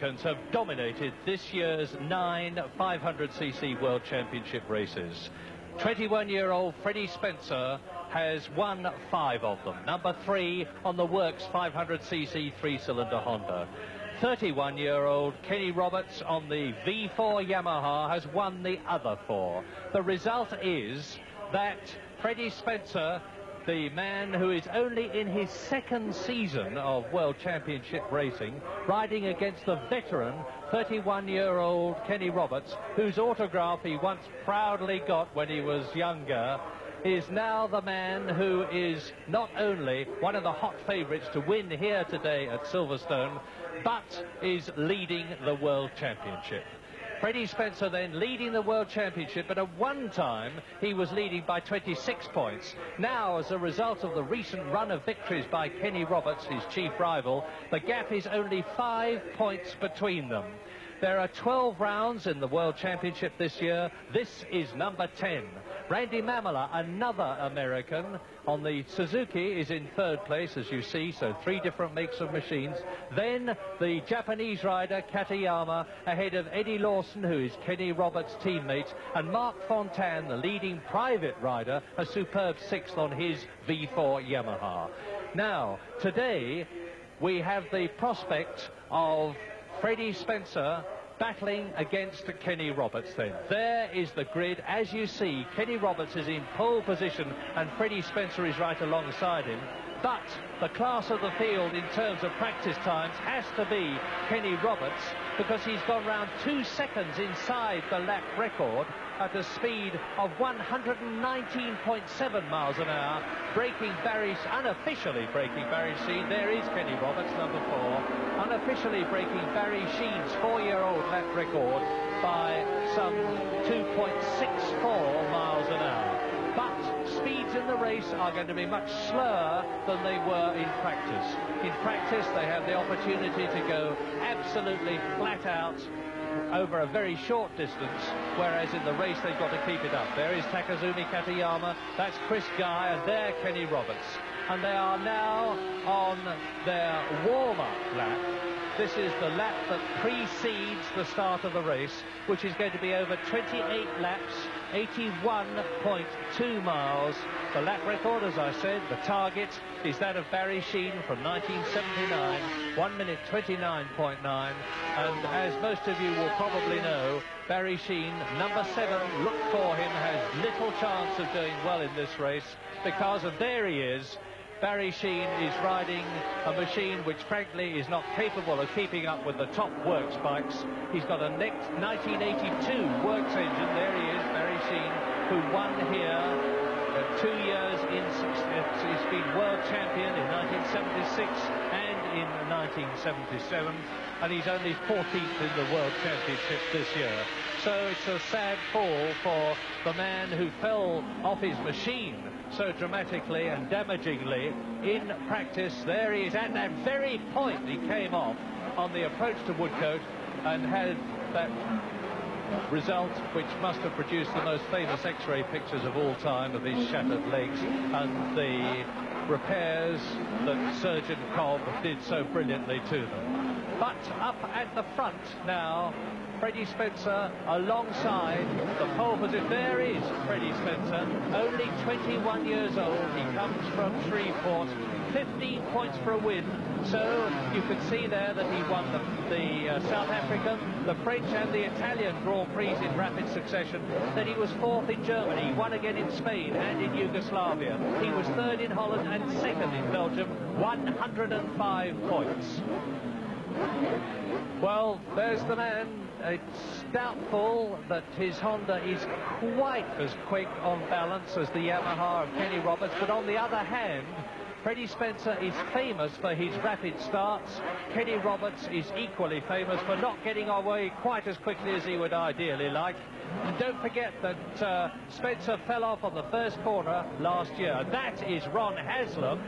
Have dominated this year's 9 500cc World Championship races. 21-year-old Freddie Spencer has won 5 of them. Number 3 on the Works 500cc 3-cylinder Honda. 31-year-old Kenny Roberts on the V4 Yamaha has won the other 4. The result is that Freddie Spencer, the man who is only in his 2nd season of World Championship racing, riding against the veteran 31-year-old Kenny Roberts, whose autograph he once proudly got when he was younger, is now the man who is not only one of the hot favourites to win here today at Silverstone, but is leading the World Championship. Freddie Spencer then leading the World Championship, but at one time he was leading by 26 points. Now, as a result of the recent run of victories by Kenny Roberts, his chief rival, the gap is only 5 points between them. There are 12 rounds in the World Championship this year. This is number 10. Randy Mamela, another American, on the Suzuki is in 3rd place, as you see, so 3 different makes of machines. Then the Japanese rider Katayama ahead of Eddie Lawson, who is Kenny Roberts' teammate, and Mark Fontaine, the leading private rider, a superb 6th on his V4 Yamaha. Now, today we have the prospect of Freddie Spencer battling against Kenny Roberts then. There is the grid. As you see, Kenny Roberts is in pole position and Freddie Spencer is right alongside him. But the class of the field in terms of practice times has to be Kenny Roberts, because he's gone round 2 seconds inside the lap record at a speed of 119.7 miles an hour, unofficially breaking Barry Sheen. There is Kenny Roberts, number 4, unofficially breaking Barry Sheen's 4-year-old lap record by some 2.64 miles an hour. But speeds in the race are going to be much slower than they were in practice. In practice, they have the opportunity to go absolutely flat out over a very short distance, whereas in the race they've got to keep it up. There is Takazumi Katayama, that's Chris Guy, and there Kenny Roberts. And they are now on their warm-up lap. This is the lap that precedes the start of the race, which is going to be over 28 laps, 81.2 miles. The lap record, as I said, the target is that of Barry Sheen from 1979, 1 minute 29.9. And as most of you will probably know, Barry Sheen, number 7, look for him, has little chance of doing well in this race, because, and there he is, Barry Sheen is riding a machine which frankly is not capable of keeping up with the top Works bikes. He's got a 1982 Works engine. There he is, Barry Sheen, who won here 2 years in. He's been world champion in 1976 and in 1977, and he's only 14th in the World Championship this year. So it's a sad fall for the man who fell off his machine so dramatically and damagingly in practice. There he is, at that very point he came off on the approach to Woodcote and had that result which must have produced the most famous X-ray pictures of all time of his shattered legs and the repairs that Surgeon Cobb did so brilliantly to them. But up at the front now, Freddie Spencer alongside the pole position. There is Freddie Spencer, only 21 years old. He comes from Shreveport, 15 points for a win. So you can see there that he won the South African, the French and the Italian Grand Prix in rapid succession. Then he was 4th in Germany, he won again in Spain and in Yugoslavia. He was 3rd in Holland and 2nd in Belgium, 105 points. Well, there's the man. It's doubtful that his Honda is quite as quick on balance as the Yamaha of Kenny Roberts, but on the other hand, Freddie Spencer is famous for his rapid starts. Kenny Roberts is equally famous for not getting away quite as quickly as he would ideally like. And don't forget that Spencer fell off on the first corner last year. That is Ron Haslam.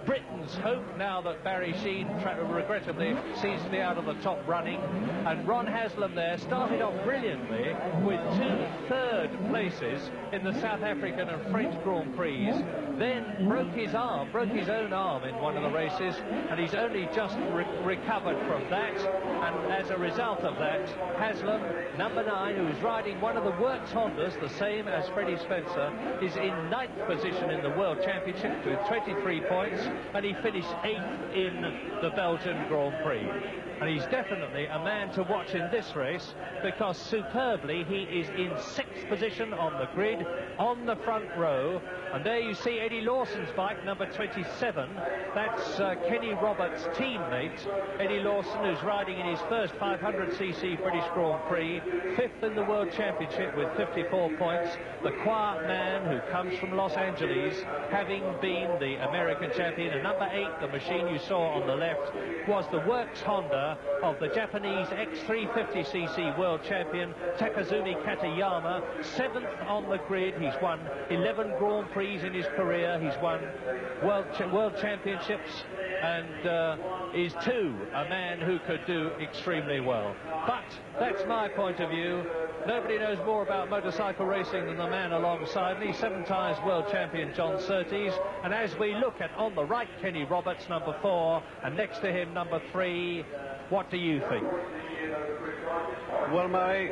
Britain's hope now that Barry Sheen regrettably seems to be out of the top running. And Ron Haslam there started off brilliantly with 2 third places in the South African and French Grand Prix, then broke his own arm in one of the races, and he's only just recovered from that. And as a result of that, Haslam, number 9, who's riding one of the Works Hondas, the same as Freddie Spencer, is in 9th position in the World Championship with 23 points, and he finished 8th in the Belgian Grand Prix. And he's definitely a man to watch in this race, because superbly he is in 6th position on the grid, on the front row. And there you see Eddie Lawson's bike, number 27. That's Kenny Roberts' teammate, Eddie Lawson, who's riding in his first 500cc British Grand Prix, 5th in the World Championship with 54 points. The quiet man who comes from Los Angeles, having been the American champion. And number 8, the machine you saw on the left, was the Works Honda of the Japanese X350cc world champion Takazumi Katayama, 7th on the grid. He's won 11 Grand Prix in his career. He's won world championships, and is too a man who could do extremely well. But that's my point of view. Nobody knows more about motorcycle racing than the man alongside me, 7 times world champion John Surtees. And as we look at, on the right, Kenny Roberts, number 4, and next to him, number 3, what do you think? Well, Murray,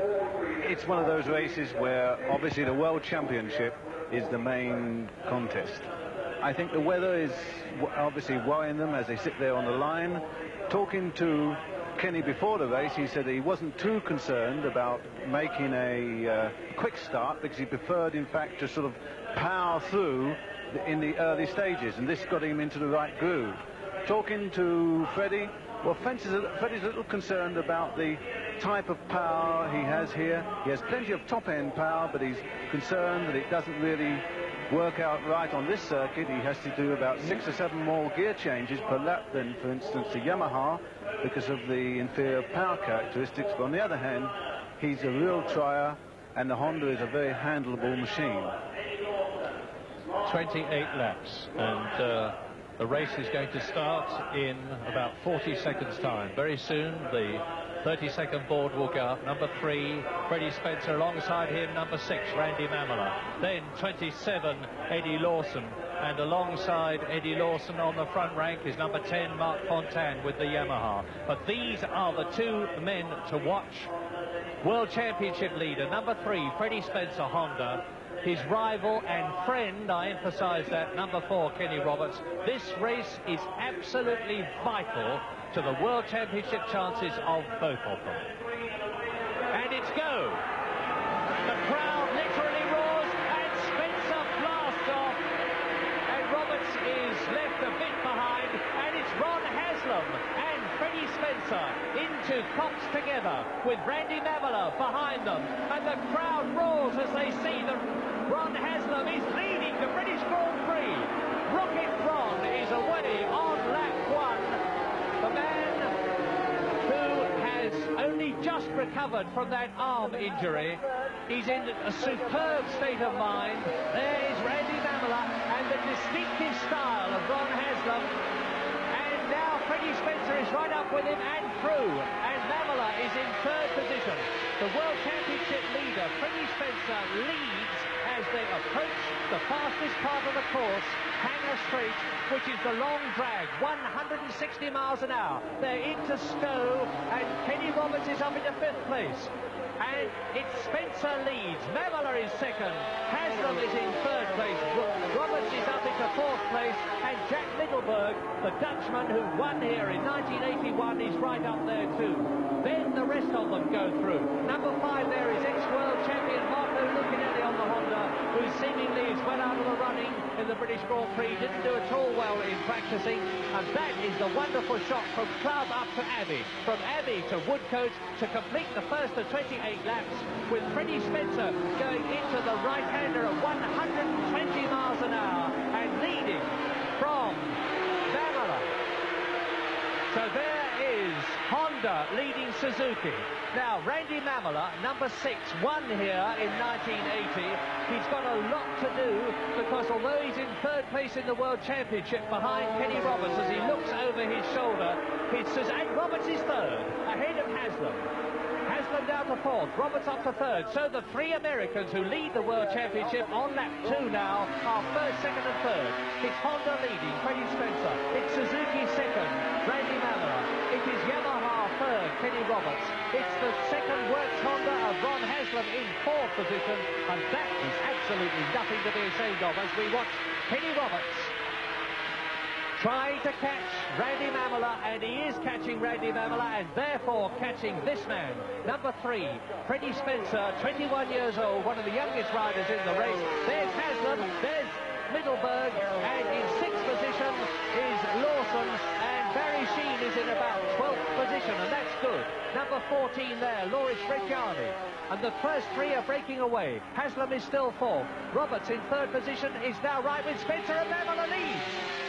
it's one of those races where obviously the World Championship is the main contest. I think the weather is obviously worrying them as they sit there on the line. Talking to Kenny before the race, he said that he wasn't too concerned about making a quick start, because he preferred, in fact, to sort of power through in the early stages, and this got him into the right groove. Talking to Freddie, well, Freddie's a little concerned about the type of power he has here. He has plenty of top-end power, but he's concerned that it doesn't really work out right on this circuit. He has to do about 6 or 7 more gear changes per lap than, for instance, the Yamaha, because of the inferior power characteristics. But on the other hand, he's a real trier, and the Honda is a very handleable machine. 28 laps, and the race is going to start in about 40 seconds time. Very soon the 30-second board will go up. Number 3, Freddie Spencer. Alongside him, number 6, Randy Mamela. Then 27, Eddie Lawson. And alongside Eddie Lawson on the front rank is number 10, Mark Fontaine with the Yamaha. But these are the 2 men to watch. World Championship leader, number 3, Freddie Spencer, Honda. His rival and friend, I emphasize that, number 4, Kenny Roberts. This race is absolutely vital to the World Championship chances of both of them. And it's go. The crowd literally roars, and Spencer blasts off, and Roberts is left a bit behind, and it's Ron Haslam and Freddie Spencer into Cox together with Randy Mamela behind them, and the crowd roars as they see that Ron Haslam is leading the British Grand Prix. Rocket Ron is away on lap 1. The man who has only just recovered from that arm injury. He's in a superb state of mind. There is Randy Mamela and the distinctive style of Ron Haslam. And now Freddie Spencer is right up with him and through. And Mamela is in 3rd position. The World Championship leader, Freddie Spencer, leads as they approach the fastest part of the course, Hangar Straight, which is the long drag, 160 miles an hour. They're into Stowe, and Kenny Roberts is up into 5th place. And it's Spencer leads. Mamela is 2nd. Haslam is in 3rd place. Roberts is up into 4th place. And Jack Middelberg, the Dutchman who won here in 1981, is right up there too. Then the rest of them go through. Number 5 there is ex-world champion Moto on the Honda, who seemingly is well out of the running in the British Grand Prix. Didn't do at all well in practicing. And that is the wonderful shot from Club up to Abbey. From Abbey to Woodcote to complete the first of 28 laps, with Freddie Spencer going into the right-hander at 120 miles an hour and leading from Mamela. So there is Honda leading Suzuki. Now, Randy Mamola, number 6, won here in 1980. He's got a lot to do because although he's in 3rd place in the World Championship behind Kenny Roberts as he looks over his shoulder, and Roberts is 3rd, ahead of Haslam. Haslam down to 4th, Roberts up to 3rd. So the 3 Americans who lead the World Championship on lap 2 now are 1st, 2nd and 3rd. It's Honda leading, Freddie Spencer. It's Suzuki 2nd, Randy Mamola. It is Yamaha 3rd, Kenny Roberts. It's the 2nd Works Honda of Ron Haslam in 4th position. And that is absolutely nothing to be ashamed of as we watch Kenny Roberts trying to catch Randy Mamola, and he is catching Randy Mamola, and therefore catching this man, number 3, Freddie Spencer, 21 years old, one of the youngest riders in the race. There's Haslam, there's Middleburg, and in 6th position is Lawson, and Barry Sheen is in about 12th position, and that's good. Number 14 there, Loris Reggiani, and the first 3 are breaking away. Haslam is still 4th. Roberts in 3rd position is now right with Spencer, and Mamola leads.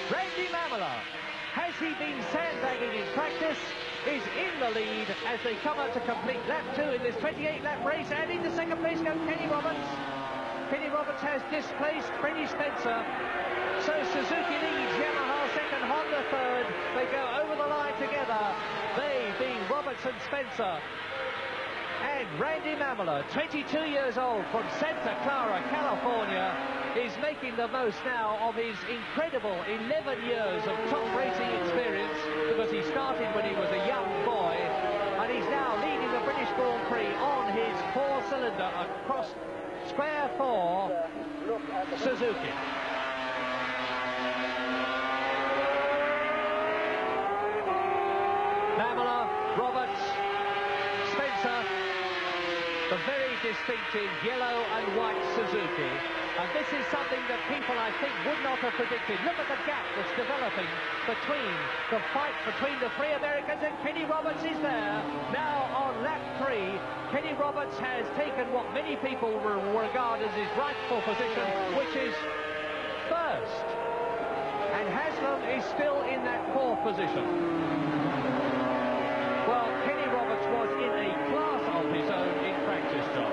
Randy Mamola, has he been sandbagging in practice, is in the lead as they come out to complete lap 2 in this 28-lap race, and into 2nd place goes Kenny Roberts. Kenny Roberts has displaced Freddie Spencer, so Suzuki leads, Yamaha 2nd, Honda 3rd. They go over the line together, they being Roberts and Spencer. And Randy Mamola, 22 years old, from Santa Clara, California, is making the most now of his incredible 11 years of top racing experience, because he started when he was a young boy, and he's now leading the British Grand Prix on his 4-cylinder across square 4 Suzuki. Mamola, Roberts, Spencer, the very distinctive yellow and white Suzuki. And this is something that people, I think, would not have predicted. Look at the gap that's developing between the fight between the 3 Americans, and Kenny Roberts is there. Now on lap 3, Kenny Roberts has taken what many people regard as his rightful position, which is 1st. And Haslam is still in that 4th position. Well, Kenny Roberts was in a class of his own in practice, John.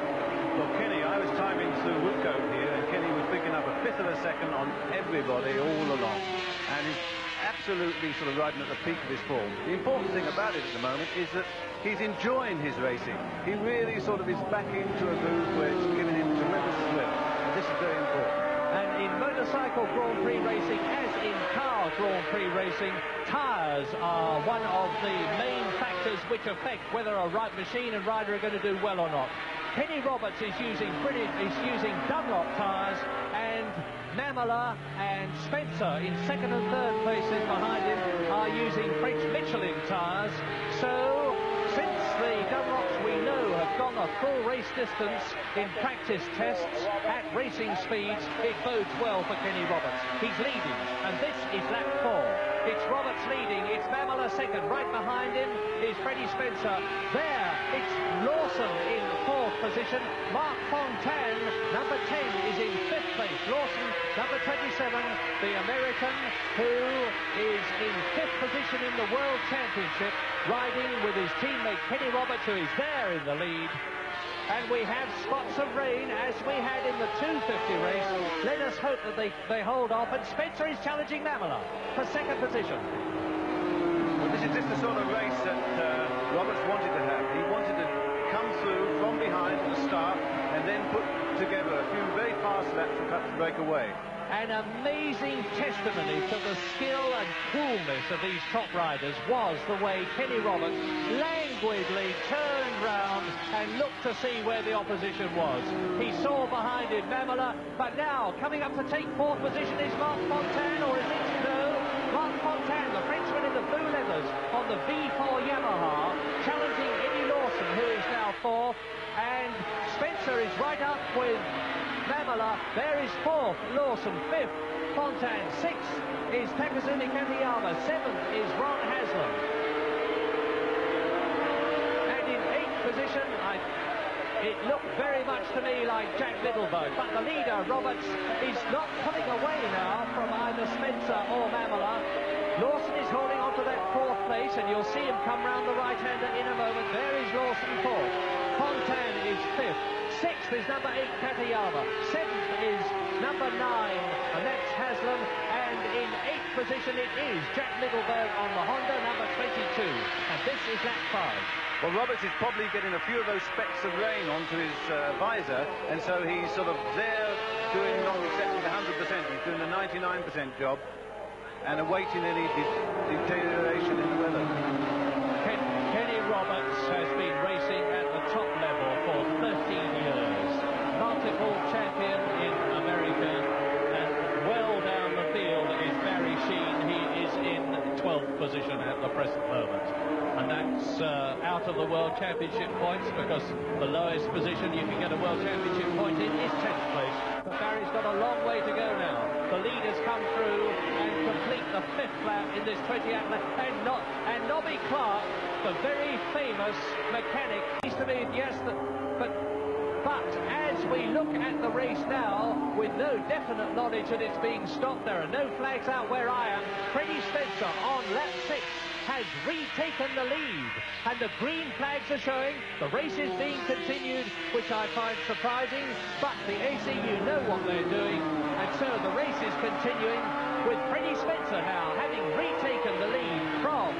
Well, Kenny, I was timing through Woodcote here, and Kenny was picking up a 1/5 of a second on everybody all along. And he's absolutely sort of riding at the peak of his form. The important thing about it at the moment is that he's enjoying his racing. He really sort of is back into a groove where it's giving him tremendous thrill. And this is very important. And in motorcycle Grand Prix racing, as in car Grand Prix racing, tyres are one of the main factors which affect whether a machine and rider are going to do well or not. Kenny Roberts is using Dunlop tyres, and Mamola and Spencer in 2nd and 3rd places behind him are using French Michelin tyres. So, since the Dunlops we know have gone a full race distance in practice tests at racing speeds, it bodes well for Kenny Roberts. He's leading, and this is lap 4. It's Roberts leading, it's Mamola 2nd, right behind him is Freddie Spencer. There, it's Lawson in 4th position. Mark Fontaine, number 10, is in 5th place. Lawson, number 27, the American, who is in 5th position in the World Championship, riding with his teammate Kenny Roberts, who is there in the lead. And we have spots of rain, as we had in the 250 race. Let us hope that they hold off. And Spencer is challenging Mamola for 2nd position. Well, this is just the sort of race that Roberts wanted to have. He wanted to come through from behind at the start and then put together a few very fast laps and cut to break away. An amazing testimony to the skill and coolness of these top riders was the way Kenny Roberts languidly turned round and looked to see where the opposition was. He saw behind him Mamola, but now coming up to take 4th position is Marc Fontaine, or is it? No, Marc Fontaine, the Frenchman in the blue leathers on the V4 Yamaha, challenging Eddie Lawson, who is now 4th, and Spencer is right up with Mamola. There is 4th, Lawson, 5th, Fontaine, 6th is Takazumi Katayama, 7th is Ron Haslam. And in 8th position, it looked very much to me like Jack Middleburg, but the leader, Roberts, is not pulling away now from either Spencer or Mamola. Lawson is holding on to that fourth place, and you'll see him come round the right-hander in a moment. There is Lawson fourth. Fontaine is fifth. Sixth is number 8, Katayama. Seventh is number 9, and that's Haslam. And in 8th position it is Jack Middleberg on the Honda, number 22. And this is lap 5. Well, Roberts is probably getting a few of those specks of rain onto his visor, and so he's sort of there doing not exactly the 100%. He's doing the 99% job and awaiting any deterioration in the weather. Kenny Roberts has been racing at the top level for 13 years. Multiple champion in America, and well down the field is Barry Sheen. He is in 12th position at the present moment. And that's out of the World Championship points, because the lowest position you can get a World Championship point in is 10th place. But Barry's got a long way to go now. The leaders come through and complete the 5th lap in this 28th lap. And Nobby Clark, the very famous mechanic, used to be, yes, but as we look at the race now, with no definite knowledge that it's being stopped, there are no flags out where I am. Freddie Spencer on lap 6 has retaken the lead, and the green flags are showing. The race is being continued, which I find surprising, but the ACU know what they're doing, and so the race is continuing with Freddie Spencer now having retaken the lead from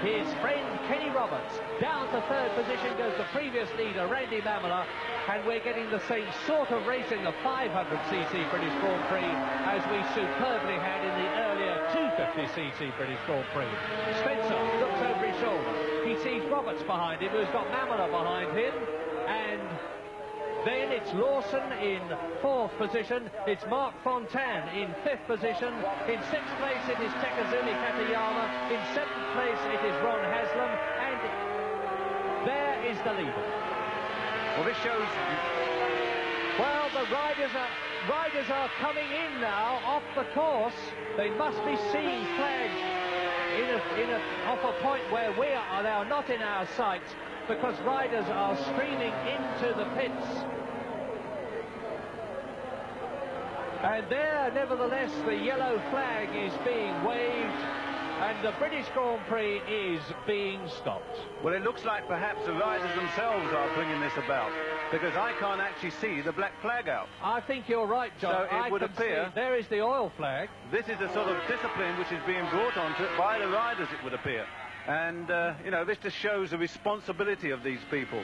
his friend Kenny Roberts. Down to 3rd position goes the previous leader, Randy Mamela, and we're getting the same sort of racing, the 500cc British Grand Prix, as we superbly had in the earlier 250cc British Grand Prix. Spencer looks over his shoulder. He sees Roberts behind him, who's got Mamela behind him, and then it's Lawson in 4th position. It's Mark Fontaine in 5th position. In 6th place it is Takazumi Katayama. In 7th place it is Ron Haslam. And there is the leader. Well, this shows... Well, the riders are coming in now off the course. They must be seeing flags off a point where we are now, not in our sight, because riders are streaming into the pits. And there, nevertheless, the yellow flag is being waved, and the British Grand Prix is being stopped. Well, it looks like perhaps the riders themselves are bringing this about, because I can't actually see the black flag out. I think you're right, John. So it would appear... There is the oil flag. This is the sort of discipline which is being brought onto it by the riders, it would appear. And, you know, this just shows the responsibility of these people.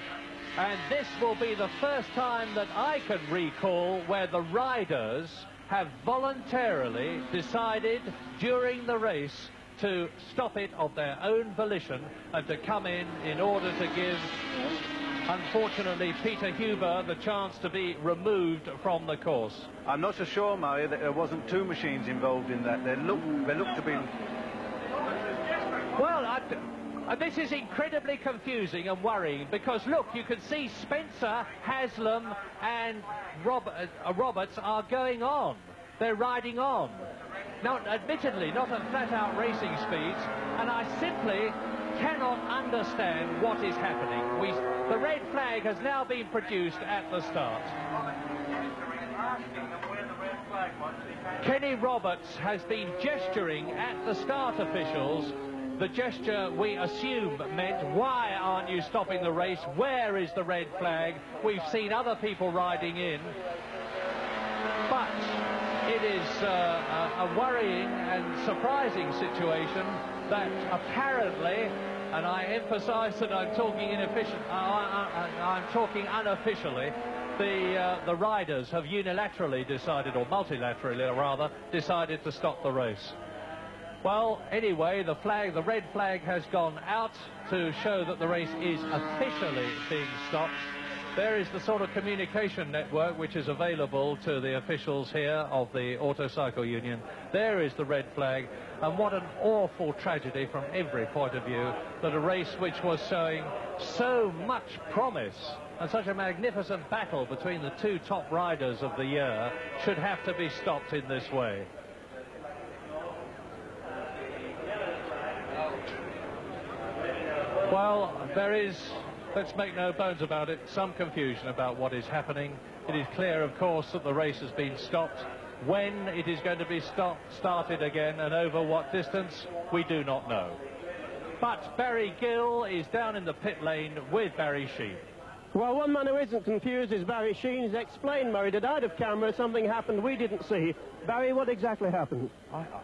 And this will be the first time that I can recall where the riders have voluntarily decided during the race to stop it of their own volition and to come in order to give, unfortunately, Peter Huber the chance to be removed from the course. I'm not so sure, Murray, that there wasn't 2 machines involved in that. They look to be... Well, this is incredibly confusing and worrying, because look, you can see Spencer, Haslam and Roberts are going on. They're riding on. Now, admittedly, not at flat-out racing speeds, and I simply cannot understand what is happening. The red flag has now been produced at the start. Kenny Roberts has been gesturing at the start officials. The gesture, we assume, meant, why aren't you stopping the race? Where is the red flag? We've seen other people riding in. But it is a worrying and surprising situation that apparently, and I emphasize that I'm talking I'm talking unofficially, the riders have unilaterally decided, or multilaterally rather, decided to stop the race. Well, anyway, the red flag has gone out to show that the race is officially being stopped. There is the sort of communication network which is available to the officials here of the Autocycle Union. There is the red flag, and what an awful tragedy from every point of view that a race which was showing so much promise and such a magnificent battle between the 2 top riders of the year should have to be stopped in this way. Well, there is, let's make no bones about it, some confusion about what is happening. It is clear, of course, that the race has been stopped, When it is going to be started again and over what distance, we do not know. But Barry Gill is down in the pit lane with Barry Sheen. Well, one man who isn't confused is Barry Sheen. He's explained, Murray, that out of camera something happened we didn't see. Barry, what exactly happened?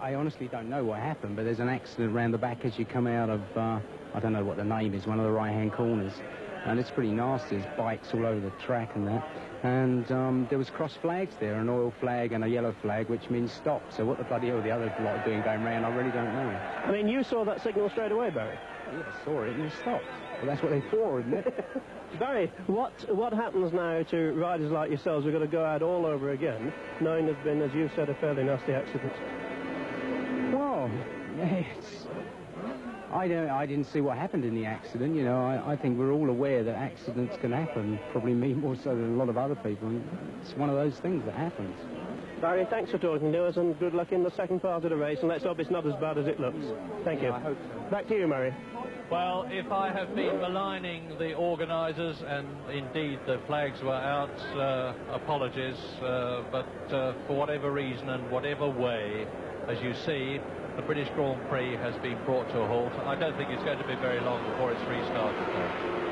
I honestly don't know what happened, but there's an accident around the back as you come out of, I don't know what the name is, one of the right-hand corners. And it's pretty nasty. There's bikes all over the track and that. And there was cross flags there, an oil flag and a yellow flag, which means stop. So what the bloody hell the other lot are doing going round, I really don't know. I mean, you saw that signal straight away, Barry? Yeah, I saw it and it stopped. Well, that's what they're for, isn't it? Barry, what happens now to riders like yourselves who are going to go out all over again, knowing there's been, as you said, a fairly nasty accident? Well, I didn't see what happened in the accident. You know, I think we're all aware that accidents can happen, probably me more so than a lot of other people. It's one of those things that happens. Barry, thanks for talking to us, and good luck in the second part of the race, and let's hope it's not as bad as it looks. Thank you. I hope so. Back to you, Murray. Well, if I have been maligning the organisers, and indeed the flags were out, apologies, but for whatever reason and whatever way, as you see, the British Grand Prix has been brought to a halt. I don't think it's going to be very long before it's restarted, though.